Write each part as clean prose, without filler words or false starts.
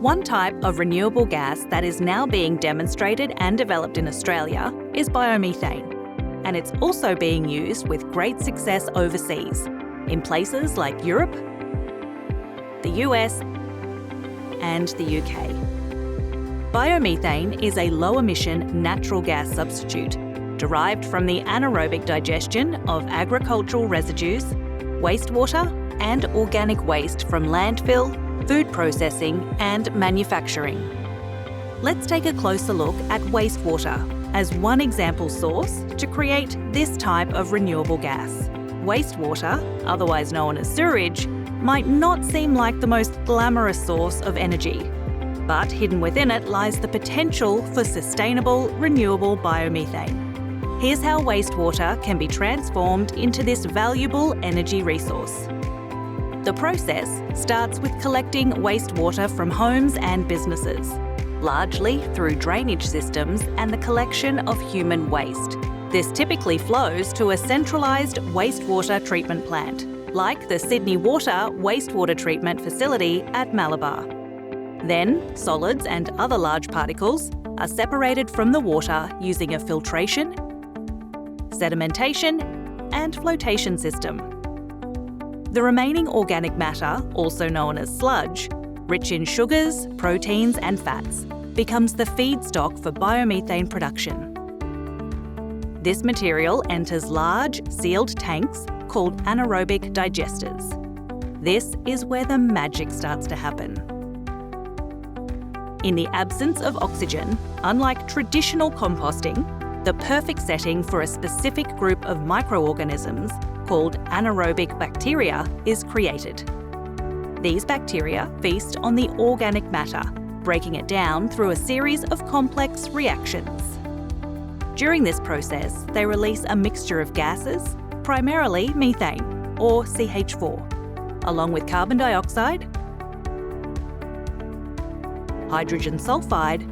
One type of renewable gas that is now being demonstrated and developed in Australia is biomethane, and it's also being used with great success overseas, in places like Europe, the US, and the UK. Biomethane is a low-emission natural gas substitute derived from the anaerobic digestion of agricultural residues, wastewater, and organic waste from landfill, food processing, and manufacturing. Let's take a closer look at wastewater as one example source to create this type of renewable gas. Wastewater, otherwise known as sewage, might not seem like the most glamorous source of energy, but hidden within it lies the potential for sustainable, renewable biomethane. Here's how wastewater can be transformed into this valuable energy resource. The process starts with collecting wastewater from homes and businesses, largely through drainage systems and the collection of human waste. This typically flows to a centralised wastewater treatment plant, like the Sydney Water Wastewater Treatment Facility at Malabar. Then, solids and other large particles are separated from the water using a filtration, sedimentation, and flotation system. The remaining organic matter, also known as sludge, rich in sugars, proteins, and fats, becomes the feedstock for biomethane production. This material enters large, sealed tanks called anaerobic digesters. This is where the magic starts to happen. In the absence of oxygen, unlike traditional composting, the perfect setting for a specific group of microorganisms called anaerobic bacteria is created. These bacteria feast on the organic matter, breaking it down through a series of complex reactions. During this process, they release a mixture of gases, primarily methane, or CH4, along with carbon dioxide, hydrogen sulfide,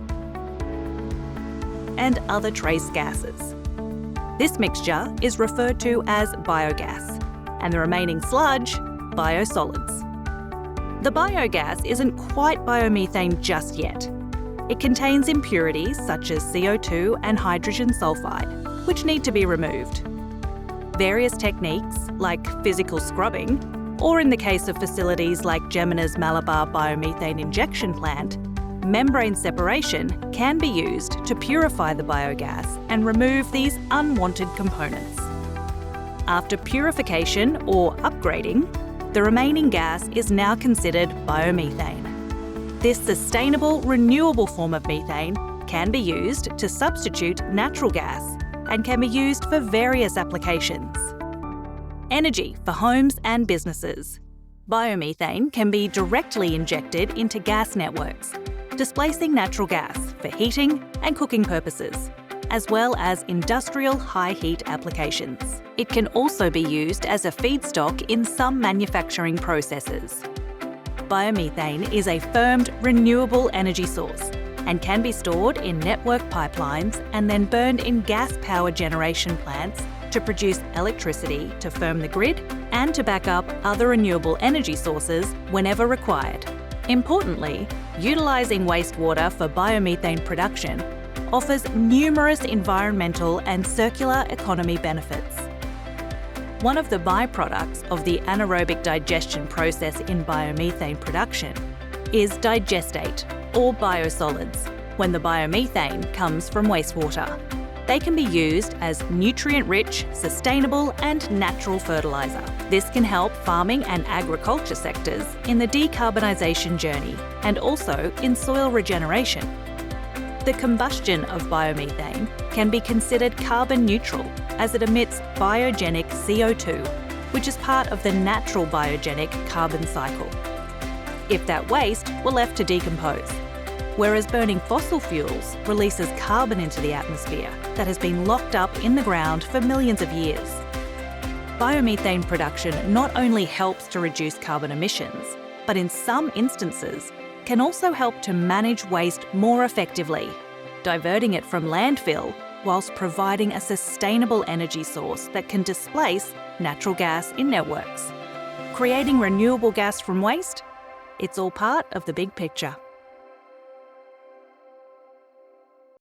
and other trace gases. This mixture is referred to as biogas, and the remaining sludge, biosolids. The biogas isn't quite biomethane just yet. It contains impurities such as CO2 and hydrogen sulfide, which need to be removed. Various techniques, like physical scrubbing, or in the case of facilities like Gemina's Malabar biomethane injection plant, membrane separation can be used to purify the biogas and remove these unwanted components. After purification or upgrading, the remaining gas is now considered biomethane. This sustainable, renewable form of methane can be used to substitute natural gas and can be used for various applications. Energy for homes and businesses. Biomethane can be directly injected into gas networks, displacing natural gas for heating and cooking purposes, as well as industrial high-heat applications. It can also be used as a feedstock in some manufacturing processes. Biomethane is a firmed, renewable energy source and can be stored in network pipelines and then burned in gas-powered generation plants to produce electricity to firm the grid and to back up other renewable energy sources whenever required. Importantly, utilising wastewater for biomethane production offers numerous environmental and circular economy benefits. One of the byproducts of the anaerobic digestion process in biomethane production is digestate, or biosolids, when the biomethane comes from wastewater. They can be used as nutrient-rich, sustainable and natural fertiliser. This can help farming and agriculture sectors in the decarbonisation journey and also in soil regeneration. The combustion of biomethane can be considered carbon neutral as it emits biogenic CO2, which is part of the natural biogenic carbon cycle. If that waste were left to decompose, whereas burning fossil fuels releases carbon into the atmosphere that has been locked up in the ground for millions of years. Biomethane production not only helps to reduce carbon emissions, but in some instances can also help to manage waste more effectively, diverting it from landfill whilst providing a sustainable energy source that can displace natural gas in networks. Creating renewable gas from waste? It's all part of the big picture.